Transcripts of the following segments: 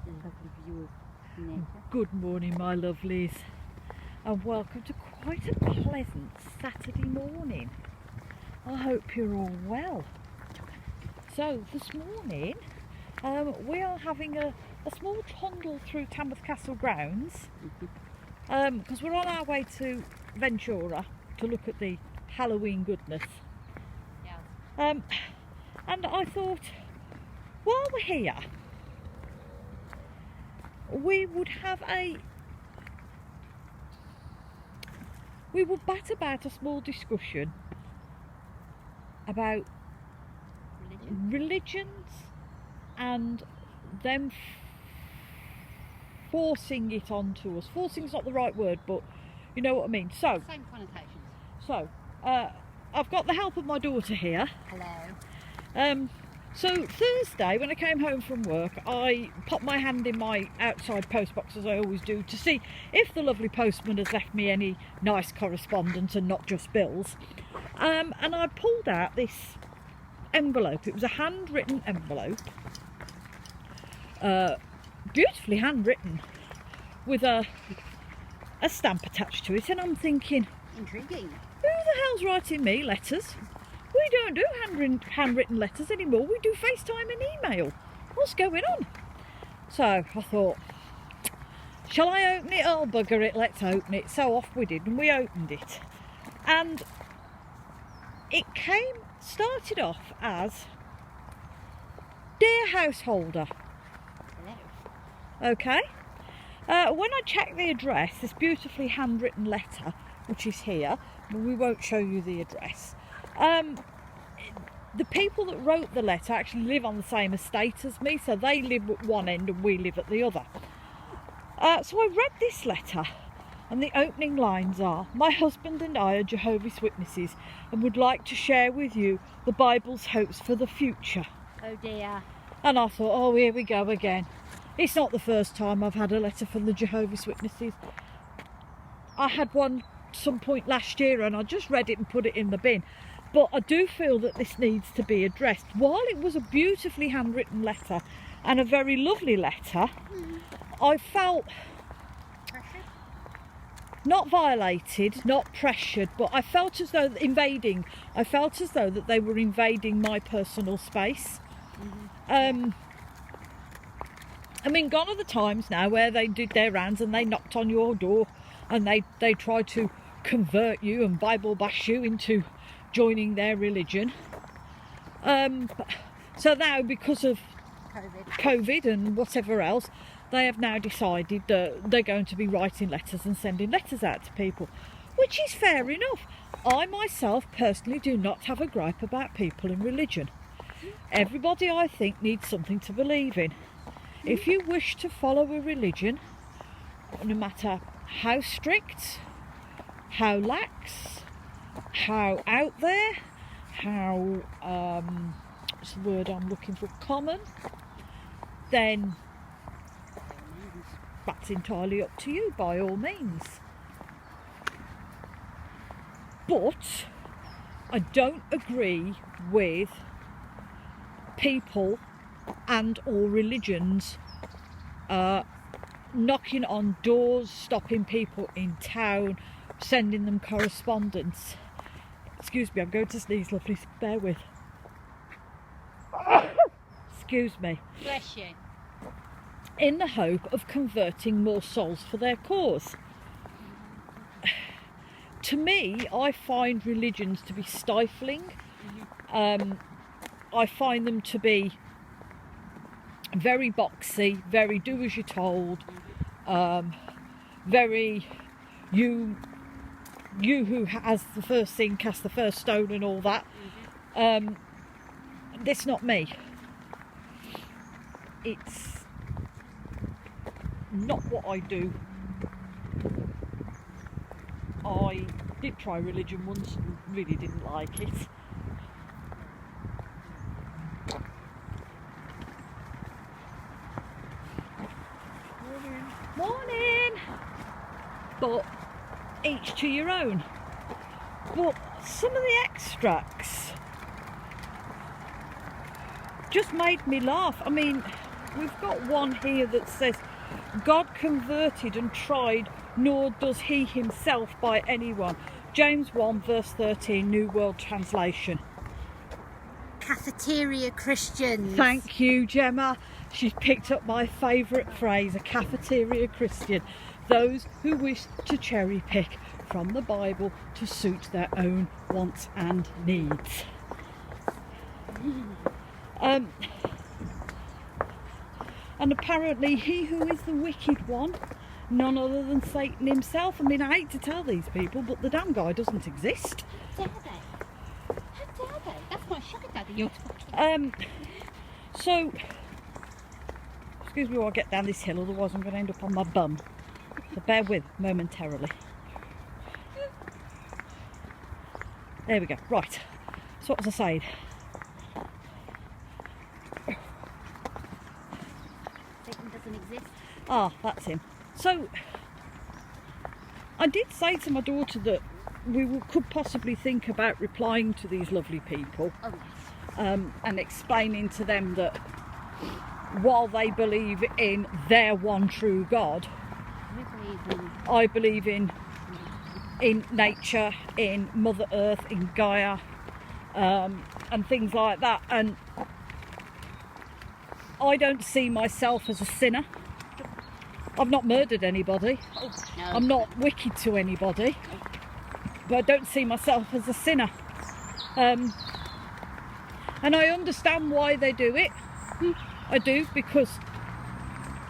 lovely view of nature. Good morning, my lovelies, and welcome to quite a pleasant Saturday morning. I hope you're all well. So this morning we are having a small trundle through Tamworth Castle grounds because we're on our way to Ventura to look at the Halloween goodness. Yeah. And I thought, while we're here, we would bat about a small discussion about religions and them forcing it onto us. Forcing's not the right word, but you know what I mean. So, Same connotations. So, I've got the help of my daughter here. Hello. So Thursday, when I came home from work, I popped my hand in my outside post box, as I always do, to see if the lovely postman has left me any nice correspondence and not just bills. And I pulled out this envelope. It was a handwritten envelope, beautifully handwritten, with a stamp attached to it. And I'm thinking, Intriguing. who the hell's writing me letters? We don't do handwritten letters anymore. We do FaceTime and email. What's going on? So I thought, shall I open it? Oh, bugger it, let's open it. So off we did, and we opened it. And it started off as, "Dear householder." Hello. Okay. When I checked the address, this beautifully handwritten letter, which is here, but we won't show you the address. The people that wrote the letter actually live on the same estate as me, so they live at one end and we live at the other. So I read this letter, and the opening lines are, "My husband and I are Jehovah's Witnesses and would like to share with you the Bible's hopes for the future." Oh dear. And I thought, oh, here we go again. It's not the first time I've had a letter from the Jehovah's Witnesses. I had one some point last year and I just read it and put it in the bin. But I do feel that this needs to be addressed. While it was a beautifully handwritten letter and a very lovely letter, I felt Pressured? not violated, not pressured, but I felt as though that they were invading my personal space. I mean, gone are the times now where they did their rounds and they knocked on your door and they tried to convert you and Bible bash you into joining their religion. So now, because of COVID and whatever else, they have now decided that they're going to be writing letters and sending letters out to people, which is fair enough. I myself personally do not have a gripe about people in religion. Everybody, I think, needs something to believe in. If you wish to follow a religion, no matter how strict, how lax, how out there, how what's the word I'm looking for, common, then that's entirely up to you, by all means. But I don't agree with people and or religions knocking on doors, stopping people in town, sending them correspondence. Excuse me, I'm going to sneeze, lovely, bear with. Excuse me. Bless you. In the hope of converting more souls for their cause. To me, I find religions to be stifling. I find them to be very boxy, very do as you're told, very you who has the first thing cast the first stone and all that. That's not me. It's not what I do. I did try religion once and really didn't like it. Morning. But each to your own. But some of the extracts just made me laugh. I mean, we've got one here that says, God converted and tried, nor does he himself by anyone. James 1 verse 13, New World Translation. Cafeteria Christians. Thank you, Gemma. She's picked up my favourite phrase, a cafeteria Christian. Those who wish to cherry pick from the Bible to suit their own wants and needs. And apparently he who is the wicked one, none other than Satan himself. I mean, I hate to tell these people, but the damn guy doesn't exist. How dare they? How dare they? That's my sugar daddy you're talking. So, excuse me while I get down this hill, otherwise I'm going to end up on my bum. So bear with momentarily. There we go. Right. So what was I saying? Satan doesn't exist. Ah, that's him. So, I did say to my daughter that could possibly think about replying to these lovely people. Oh, yes. And explaining to them that while they believe in their one true God, I believe in nature, in Mother Earth, in Gaia, and things like that. And I don't see myself as a sinner. I've not murdered anybody. Oh, no. I'm not wicked to anybody. But I don't see myself as a sinner. And I understand why they do it. I do, because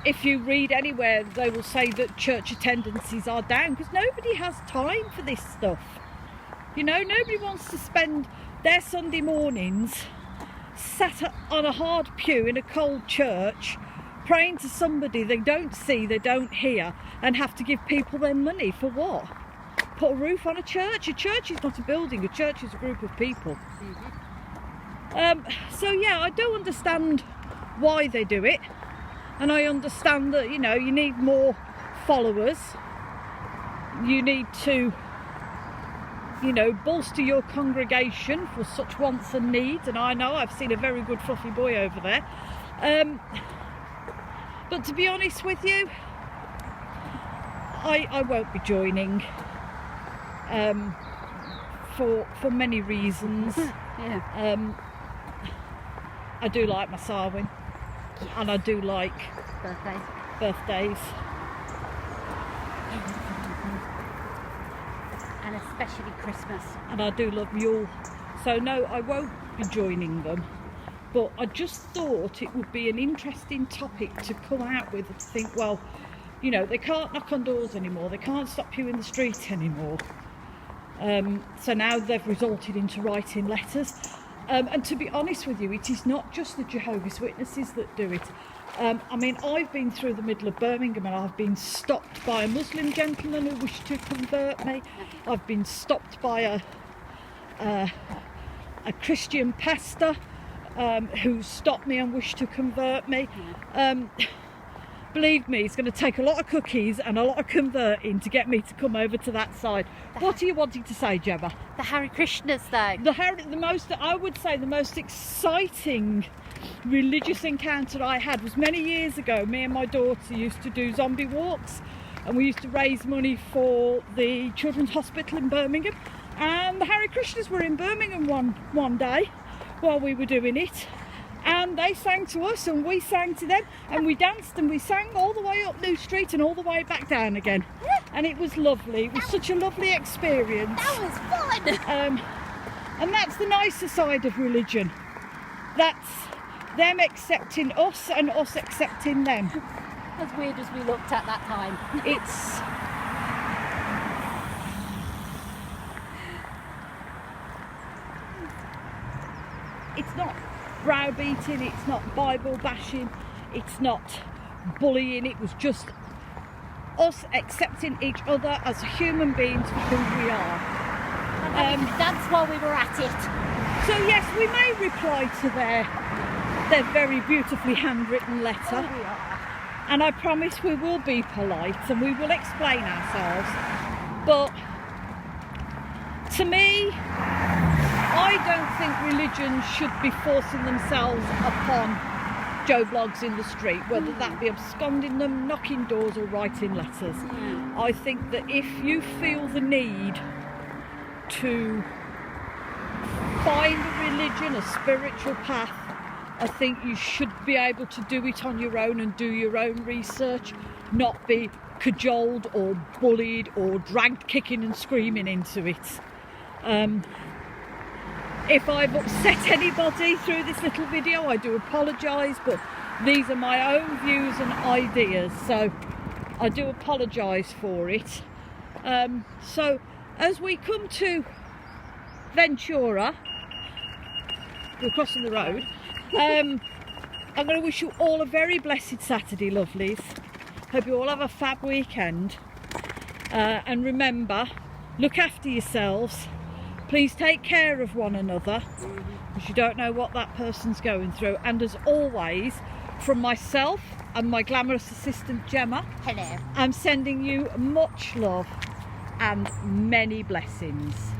if you read anywhere, they will say that church attendances are down because nobody has time for this stuff. You know, nobody wants to spend their Sunday mornings sat on a hard pew in a cold church praying to somebody they don't see, they don't hear, and have to give people their money for what? Put a roof on a church? A church is not a building, a church is a group of people. So yeah, I do understand why they do it, and I understand that, you know, you need more followers, you need to, you know, bolster your congregation for such wants and needs, and I know I've seen a very good fluffy boy over there, but to be honest with you, I won't be joining, for many reasons. Yeah. I do like my Samhain, and I do like birthdays. And especially Christmas. And I do love Yule. So no, I won't be joining them. But I just thought it would be an interesting topic to come out with, and to think, well, you know, they can't knock on doors anymore, they can't stop you in the street anymore. So now they've resorted into writing letters. And to be honest with you, it is not just the Jehovah's Witnesses that do it. I mean, I've been through the middle of Birmingham and I've been stopped by a Muslim gentleman who wished to convert me. I've been stopped by a Christian pastor who stopped me and wished to convert me. Believe me, it's going to take a lot of cookies and a lot of converting to get me to come over to that side. What are you wanting to say, Gemma? The Hare Krishnas, though. I would say the most exciting religious encounter I had was many years ago. Me and my daughter used to do zombie walks, and we used to raise money for the Children's Hospital in Birmingham. And the Hare Krishnas were in Birmingham one day while we were doing it. And they sang to us and we sang to them, and we danced and we sang all the way up New Street and all the way back down again. And it was lovely. It was such a lovely experience. That was fun! And that's the nicer side of religion. That's them accepting us and us accepting them. As weird as we looked at that time. It's not browbeating, it's not Bible bashing, it's not bullying, it was just us accepting each other as human beings for who we are. And that's why we were at it. So yes, we may reply to their very beautifully handwritten letter. Oh, we are. And I promise we will be polite and we will explain ourselves. But to me, I don't think religions should be forcing themselves upon Joe Blogs in the street, whether that be absconding them, knocking doors or writing letters. I think that if you feel the need to find a religion, a spiritual path, I think you should be able to do it on your own and do your own research, not be cajoled or bullied or dragged kicking and screaming into it. If I've upset anybody through this little video, I do apologise, but these are my own views and ideas, so I do apologise for it. So as we come to Ventura, we're crossing the road, I'm going to wish you all a very blessed Saturday, lovelies. Hope you all have a fab weekend, and remember, look after yourselves. Please take care of one another, because you don't know what that person's going through. And as always, from myself and my glamorous assistant Gemma, Hello. I'm sending you much love and many blessings.